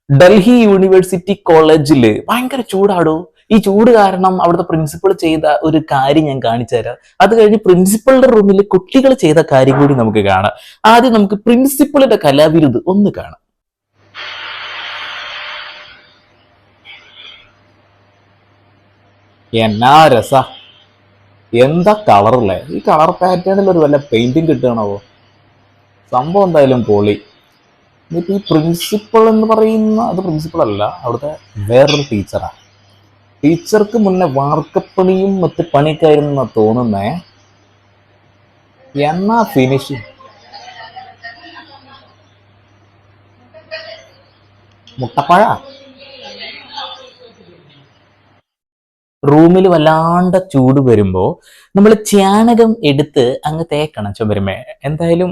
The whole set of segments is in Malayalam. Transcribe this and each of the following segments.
ഡൽഹി യൂണിവേഴ്സിറ്റി കോളേജിൽ ഭയങ്കര ചൂടാടോ. ഈ ചൂട് കാരണം അവിടുത്തെ പ്രിൻസിപ്പൾ ചെയ്ത ഒരു കാര്യം ഞാൻ കാണിച്ചു തരാം. അത് കഴിഞ്ഞ് പ്രിൻസിപ്പളുടെ റൂമിൽ കുട്ടികൾ ചെയ്ത കാര്യം കൂടി നമുക്ക് കാണാം. ആദ്യം നമുക്ക് പ്രിൻസിപ്പളിന്റെ കലാവിരുത് ഒന്ന് കാണാം. എന്നാ രസ, എന്താ കളറല്ലേ! ഈ കളർ പാറ്റേണിൽ ഒരു വല്ല പെയിന്റിങ് കിട്ടണോ? സംഭവം എന്തായാലും പൊളി. എന്നിട്ട് ഈ പ്രിൻസിപ്പൾ എന്ന് പറയുന്ന അത് പ്രിൻസിപ്പൾ അല്ല, അവിടുത്തെ വേറൊരു ടീച്ചറാണ്. ടീച്ചർക്ക് മുന്നേ വാർക്കപ്പണിയും മറ്റ് പണിയൊക്കെ ആയിരുന്നു തോന്നുന്നേ. എന്നാ ഫിനിഷ്! മുട്ടപ്പഴ റൂമിൽ വല്ലാണ്ട ചൂട് വരുമ്പോൾ നമ്മൾ ചാണകം എടുത്ത് അങ്ങ് തേക്കണം ചുമരുമേ. എന്തായാലും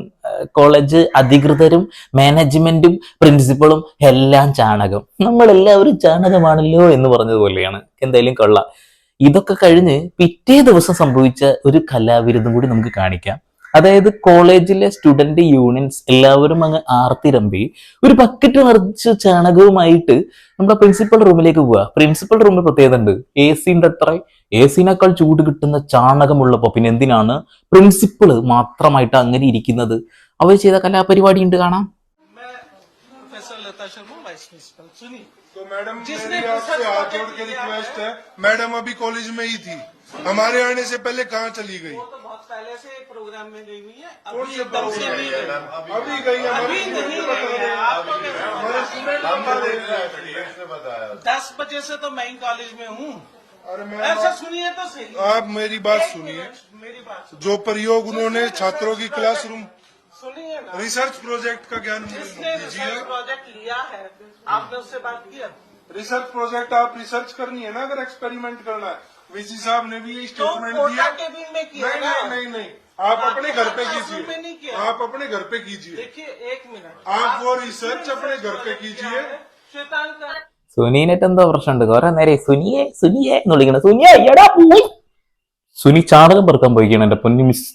കോളേജ് അധികൃതരും മാനേജ്മെന്റും പ്രിൻസിപ്പളും എല്ലാം ചാണകം, നമ്മളെല്ലാവരും ചാണകമാണല്ലോ എന്ന് പറഞ്ഞതുപോലെയാണ്. എന്തായാലും കൊള്ളാം. ഇതൊക്കെ കഴിഞ്ഞ് പിറ്റേ ദിവസം സംഭവിച്ച ഒരു കലാവിരുതും കൂടി നമുക്ക് കാണിക്കാം. അതായത് കോളേജിലെ സ്റ്റുഡന്റ് യൂണിയൻസ് എല്ലാവരും അങ്ങ് ആർത്തിരമ്പി ഒരു ബക്കറ്റ് നിറച്ച് ചാണകവുമായിട്ട് നമ്മുടെ പ്രിൻസിപ്പൽ റൂമിലേക്ക് പോവുക. പ്രിൻസിപ്പൽ റൂമിൽ പ്രത്യേകത ഉണ്ട്, എ സി ഉണ്ട് അത്ര. എ സിനേക്കാൾ ചൂട് കിട്ടുന്ന ചാണകമുള്ളപ്പോ പിന്നെ എന്തിനാണ് പ്രിൻസിപ്പള് മാത്രമായിട്ട് അങ്ങനെ ഇരിക്കുന്നത്? അവർ ചെയ്ത കലാപരിപാടി ഉണ്ട്, കാണാം. तो मैडम मेरी आपसे हाथ जोड़ के रिक्वेस्ट है, मैडम अभी कॉलेज में ही थी, हमारे आने से पहले कहाँ चली गई? वो तो बहुत पहले से प्रोग्राम में गई हुई है, कौन अभी से एकदम से प्रोग्राम नहीं में? गई। अभी गई है, अभी नहीं गई है, आपको कैसे हमारे स्टूडेंट बता दे रहे हैं। 10 बजे से तो मैं ही कॉलेज में हूँ। अरे ऐसा मैम सुनिए तो सही, आप मेरी बात सुनिए। मेरी बात सुनिए। जो प्रयोग उन्होंने छात्रों की क्लासरूम सुनिए ना, रिसर्च प्रोजेक्ट का ज्ञान जिसने दीजिए। रिसर्च प्रोजेक्ट लिया है आपने उससे बात किया? रिसर्च प्रोजेक्ट आप रिसर्च करनी है ना, अगर एक्सपेरिमेंट करना है। वीसी साहब ने भी ये तो स्टेटमेंट कोटा दिया। केबिन में किया नहीं ना? नहीं नहीं नहीं, आप अपने घर पे क्लासरूम में नहीं कीजिए, किया। आप अपने घर पे कीजिए। देखिए एक मिनट, आप वो रिसर्च अपने घर पे कीजिए। श्वेतांक സുനീനായിട്ട് എന്തോ പ്രശ്നമുണ്ട്. കുറെ നേരെ സുനിയെ സുനിയെ എന്ന് വിളിക്കണം. സുനിയെ എടാ പോയി. സുനി ചാണകം പെറുക്കാൻ പോയിക്കാണ് എന്റെ പൊന്നി മിസ്.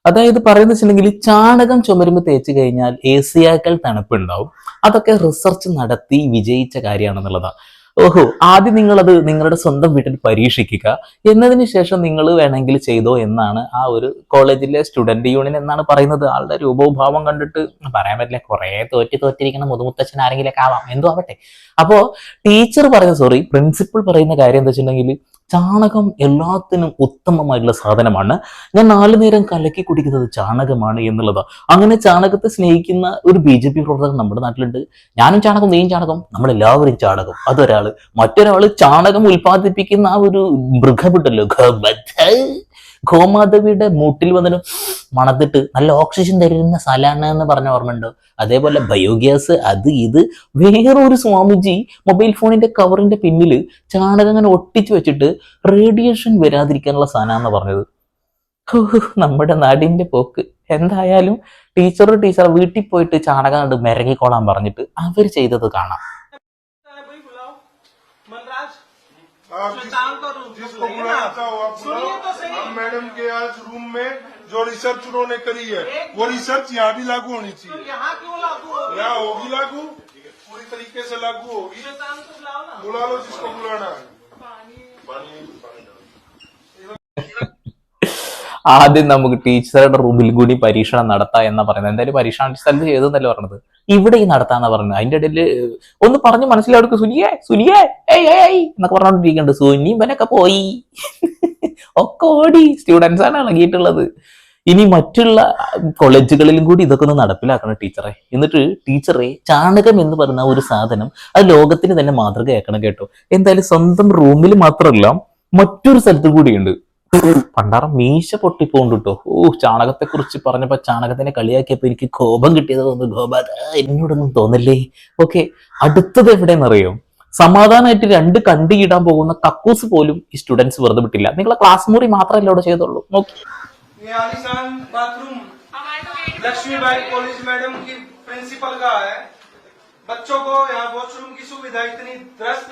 അതായത് പറയുന്നത് വെച്ചിട്ടുണ്ടെങ്കിൽ ചാണകം ചുമരുമ്പ് തേച്ച് കഴിഞ്ഞാൽ എ സിയാക്കൾ തണുപ്പുണ്ടാവും. അതൊക്കെ റിസർച്ച് നടത്തി വിജയിച്ച കാര്യമാണെന്നുള്ളതാ. ഓഹോ, ആദ്യം നിങ്ങളത് നിങ്ങളുടെ സ്വന്തം വീട്ടിൽ പരീക്ഷിക്കുക, എന്നതിന് ശേഷം നിങ്ങൾ വേണമെങ്കിൽ ചെയ്തോ എന്നാണ് ആ ഒരു കോളേജിലെ സ്റ്റുഡന്റ് യൂണിയൻ എന്നാണ് പറയുന്നത്. ആളുടെ രൂപവും ഭാവം കണ്ടിട്ട് പറയാൻ പറ്റില്ല, കുറെ തോറ്റിരിക്കുന്ന മുതുമുത്തച്ഛൻ ആരെങ്കിലൊക്കെ ആവാം, എന്തോ ആവട്ടെ. അപ്പോ ടീച്ചർ പറയുന്ന പ്രിൻസിപ്പൾ പറയുന്ന കാര്യം എന്താ വെച്ചിട്ടുണ്ടെങ്കിൽ ചാണകം എല്ലാത്തിനും ഉത്തമമായിട്ടുള്ള സാധനമാണ്, ഞാൻ 4 നേരം കലക്കി കുടിക്കുന്നത് ചാണകമാണ് എന്നുള്ളതാ. അങ്ങനെ ചാണകത്തെ സ്നേഹിക്കുന്ന ഒരു BJP പ്രവർത്തകൻ നമ്മുടെ നാട്ടിലുണ്ട്. ഞാനും ചാണകം, നീയും ചാണകം, നമ്മളെല്ലാവരും ചാണകം. അതൊരാള്. മറ്റൊരാള് ചാണകം ഉൽപ്പാദിപ്പിക്കുന്ന ആ ഒരു മൃഗമുണ്ടല്ലോ, ഗോമാധവിയുടെ മൂട്ടിൽ വന്നിട്ട് മണത്തിട്ട് നല്ല ഓക്സിജൻ തരുന്ന സ്ഥലമാണ് എന്ന് പറഞ്ഞ ഓർമ്മയുണ്ടോ? അതേപോലെ ബയോഗ്യാസ്, അത് ഇത്. വേറൊരു സ്വാമിജി മൊബൈൽ ഫോണിന്റെ കവറിന്റെ പിന്നിൽ ചാണകം അങ്ങനെ ഒട്ടിച്ചു വെച്ചിട്ട് റേഡിയേഷൻ വരാതിരിക്കാനുള്ള സാധനമാണെന്ന് പറഞ്ഞത്. നമ്മുടെ നാടിന്റെ പോക്ക്. എന്തായാലും ടീച്ചർ വീട്ടിൽ പോയിട്ട് ചാണകം കണ്ട് മിരങ്ങിക്കോളാൻ പറഞ്ഞിട്ട് അവർ ചെയ്തത് കാണാം. बुलाओ मनराज, आप श्वेतांक और जिसको बुलाना चाहो आप सुनिए तो सही। बुलाओ। मैडम के आज रूम में जो रिसर्च उन्होंने करी है वो रिसर्च यहाँ भी लागू होनी तो चाहिए। यहाँ क्यों लागू होगी? यहाँ होगी लागू, पूरी तरीके से लागू होगी। श्वेतांक को बुलाओ ना। बुला लो जिसको बुलाना है। ആദ്യം നമുക്ക് ടീച്ചറുടെ റൂമിൽ കൂടി പരീക്ഷണം നടത്താം എന്നാ പറയുന്നത്. എന്തായാലും പരീക്ഷണ സ്ഥലത്ത് ചെയ്തെന്നല്ലേ പറഞ്ഞത്, ഇവിടെ ഈ നടത്താന്നാ പറഞ്ഞത്. അതിന്റെ ഇടയിൽ ഒന്ന് പറഞ്ഞ് മനസ്സിലാവർക്ക് സുനിയെ സുനിയെ ഏയ് ഏയ് എന്നൊക്കെ പറഞ്ഞോണ്ടിരിക്കുന്നുണ്ട്. സുനി ഇവനൊക്കെ പോയി, ഒക്കെ ഓടി. സ്റ്റുഡൻസ് ആണ് ഇളകിയിട്ടുള്ളത്. ഇനി മറ്റുള്ള കോളേജുകളിലും കൂടി ഇതൊക്കെ ഒന്ന് നടപ്പിലാക്കണം ടീച്ചറെ. എന്നിട്ട് ടീച്ചറെ ചാണകം എന്ന് പറയുന്ന ഒരു സാധനം അത് ലോകത്തിന് തന്നെ മാതൃകയാക്കണം കേട്ടോ. എന്തായാലും സ്വന്തം റൂമിൽ മാത്രമല്ല മറ്റൊരു സ്ഥലത്ത് കൂടിയുണ്ട്. പണ്ടാറം മീശ പൊട്ടിപ്പോണ്ട് കേട്ടോ. ചാണകത്തെ കുറിച്ച് പറഞ്ഞപ്പോ ചാണകത്തിനെ കളിയാക്കിയപ്പോ എനിക്ക് കോപം കിട്ടിയത് തോന്നുന്നു. ഗോപാല എന്നോടൊന്നും തോന്നല്ലേ. ഓക്കെ, അടുത്തത് എവിടെയെന്നറിയോ? സമാധാനമായിട്ട് 2 കണ്ടി ഇടാൻ പോകുന്ന കക്കൂസ് പോലും ഈ സ്റ്റുഡൻസ് വെറുതെ വിട്ടില്ല. നിങ്ങളെ ക്ലാസ് മുറി മാത്രമല്ല അവിടെ ചെയ്തുള്ളൂ. നോക്കി ये आलीशान बाथरूम लक्ष्मीबाई कॉलेज मैडम की प्रिंसिपल का है। बच्चों को यहाँ वॉशरूम की सुविधा इतनी त्रस्त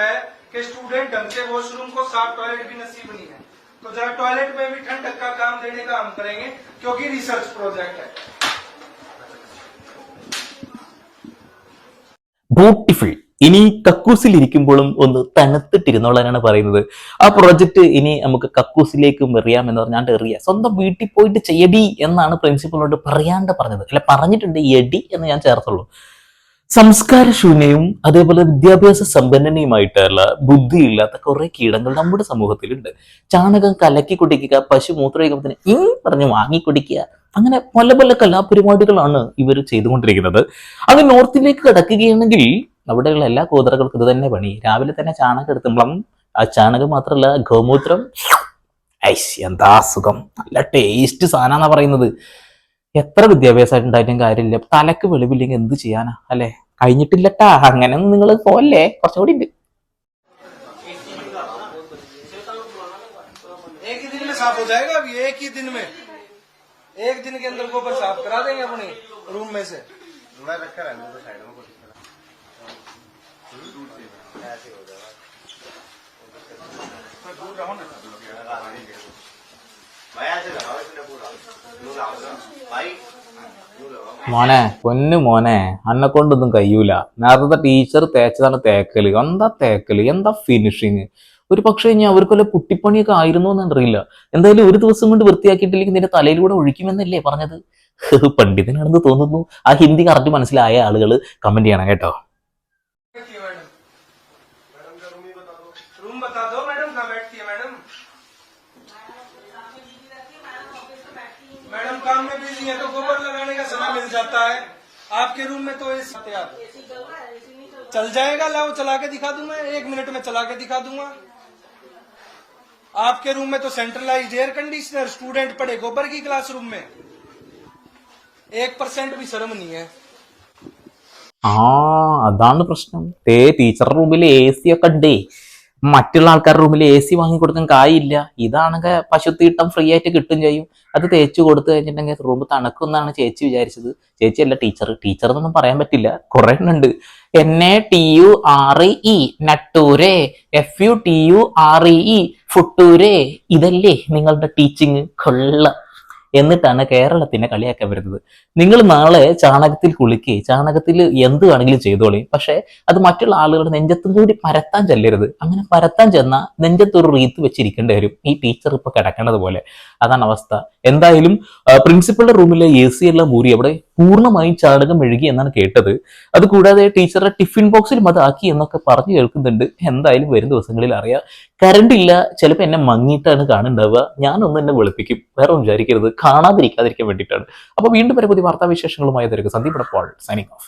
है कि स्टूडेंट ढंग से वॉशरूम को साफ टॉयलेट भी नसीब नहीं है। तो जरा टॉयलेट में भी ठंडक का काम देने का हम करेंगे, क्योंकि रिसर्च प्रोजेक्ट है। ബ്യൂട്ടിഫുൾ. ഇനി കക്കൂസിൽ ഇരിക്കുമ്പോഴും ഒന്ന് തണുത്തിട്ടിരുന്നോളാനാണ് പറയുന്നത്. ആ പ്രൊജക്ട് ഇനി നമുക്ക് കക്കൂസിലേക്കും എറിയാം എന്ന് പറഞ്ഞാണ്ട് എറിയാം. സ്വന്തം വീട്ടിൽ പോയിട്ട് ചെയ്യടി എന്നാണ് പ്രിൻസിപ്പളിനോട് പറയാണ്ട് പറഞ്ഞത്. അല്ല, പറഞ്ഞിട്ടുണ്ട് എടി എന്ന് ഞാൻ ചേർത്തുള്ളൂ. സംസ്കാരശൂന്യവും അതേപോലെ വിദ്യാഭ്യാസ സമ്പന്നനയുമായിട്ടുള്ള ബുദ്ധിയില്ലാത്ത കുറെ കീടങ്ങൾ നമ്മുടെ സമൂഹത്തിലുണ്ട്. ചാണകം കലക്കി കുടിക്കുക, പശു മൂത്രമൊഴിക്കുമ്പത്തിന് പറഞ്ഞ് വാങ്ങി കുടിക്കുക, അങ്ങനെ പല പല കലാപരിപാടികളാണ് ഇവർ ചെയ്തുകൊണ്ടിരിക്കുന്നത്. അത് നോർത്തിലേക്ക് കിടക്കുകയാണെങ്കിൽ അവിടെയുള്ള എല്ലാ കൂതറകൾക്കും ഇത് തന്നെ പണി. രാവിലെ തന്നെ ചാണകം എടുത്തുമ്പളം ആ ചാണകം മാത്രമല്ല ഗോമൂത്രം, ഐശ് എന്താ സുഖം, നല്ല ടേസ്റ്റ് സാധനാന്നാ പറയുന്നത്. എത്ര വിദ്യാഭ്യാസം ഉണ്ടായിട്ടും കാര്യമില്ല, തലക്ക് വെളിവില്ലെങ്കിൽ എന്ത് ചെയ്യാനാ അല്ലെ? കഴിഞ്ഞിട്ടില്ലട്ടാ, അങ്ങനെ ഒന്നും നിങ്ങൾ പോവല്ലേ, കുറച്ചുകൂടി ഉണ്ട്. एक ही दिन में साफ हो जाएगा, अभी एक ही दिन में, एक दिन के अंदर गोबर साफ करा देंगे अपने रूम में से। മോനെ, പൊന്നു മോനെ, അന്നെ കൊണ്ടൊന്നും കഴിയൂല. നേരത്തെ ടീച്ചർ തേച്ചതാണ് തേക്കല്. എന്താ തേക്കല്, എന്താ ഫിനിഷിങ്. ഒരു പക്ഷേ ഇനി അവർക്ക് വല്ല പുട്ടിപ്പണിയൊക്കെ ആയിരുന്നു എന്ന് അറിയില്ല. എന്തായാലും ഒരു ദിവസം കൊണ്ട് വൃത്തിയാക്കിയിട്ടില്ലെങ്കിൽ നിന്റെ തലയിലൂടെ ഒഴിക്കുമെന്നല്ലേ പറഞ്ഞത്? പണ്ഡിതനാണെന്ന് തോന്നുന്നു. ആ ഹിന്ദി കറക്റ്റ് മനസ്സിലായ ആളുകൾ കമന്റ് ചെയ്യണം കേട്ടോ. रूम बता दो मैडम, कहाँ बैठती है मैडम? मैडम काम में बिजी है तो गोबर लगाने का समय मिल जाता है। आपके रूम में तो चल जाएगा, लाओ चला के दिखा दूं मैं, 1 मिनट में चला के दिखा दूंगा। आपके रूम में तो सेंट्रलाइज्ड एयर कंडीशनर, स्टूडेंट पढ़े गोबर की क्लासरूम में, 1% भी शर्म नहीं है। അതാണ് പ്രശ്നം. ടീച്ചറുടെ റൂമിൽ AC ഒക്കെ ഉണ്ടേ, മറ്റുള്ള ആൾക്കാരുടെ റൂമിൽ AC വാങ്ങി കൊടുക്കാൻ കായില്ല. ഇതാണെങ്കിൽ പശുത്തീട്ടം ഫ്രീ ആയിട്ട് കിട്ടും ചെയ്യും. അത് തേച്ച് കൊടുത്തു കഴിഞ്ഞിട്ടുണ്ടെങ്കിൽ റൂം തണുക്കുന്നാണ് ചേച്ചി വിചാരിച്ചത്. ചേച്ചി അല്ല ടീച്ചർ എന്നൊന്നും പറയാൻ പറ്റില്ല, കുറെ ഉണ്ട്. NATURE നട്ടൂരെ, FUTURE ഫുട്ടൂരെ, ഇതല്ലേ നിങ്ങളുടെ ടീച്ചിങ്? കൊള്ള. എന്നിട്ടാണ് കേരളത്തിനെ കളിയാക്കാൻ വരുന്നത്. നിങ്ങൾ നാളെ ചാണകത്തിൽ കുളിക്കേ, ചാണകത്തിൽ എന്ത് വേണമെങ്കിലും ചെയ്തോളി, പക്ഷെ അത് മറ്റുള്ള ആളുകളുടെ നെഞ്ചത്തും കൂടി പരത്താൻ ചെല്ലരുത്. അങ്ങനെ പരത്താൻ ചെന്നാൽ നെഞ്ചത്തൊരു റീത്ത് വെച്ചിരിക്കേണ്ടി വരും, ഈ ടീച്ചർ ഇപ്പൊ കിടക്കേണ്ടത് പോലെ. അതാണ് അവസ്ഥ. എന്തായാലും പ്രിൻസിപ്പളുടെ റൂമിലെ AC എല്ലാം ഊരി അവിടെ പൂർണ്ണമായും ചാണകം മെഴുകി എന്നാണ് കേട്ടത്. അതുകൂടാതെ ടീച്ചറുടെ ടിഫിൻ ബോക്സിലും അത് ആക്കി എന്നൊക്കെ പറഞ്ഞു കേൾക്കുന്നുണ്ട്. എന്തായാലും വരും ദിവസങ്ങളിൽ അറിയാം. കറണ്ട് ഇല്ല, ചിലപ്പോൾ എന്നെ മങ്ങിയിട്ടാണ് കാണുന്നുണ്ടാവുക. ഞാനൊന്ന് എന്നെ വെളുപ്പിക്കും, വേറെ ഒന്നും വിചാരിക്കരുത്, കാണാതിരിക്കാതിരിക്കാൻ വേണ്ടിയിട്ടാണ്. അപ്പൊ വീണ്ടും വരെ പുതിയ വാർത്താവിശേഷങ്ങളുമായി തരുക. Sandeep Paul signing of.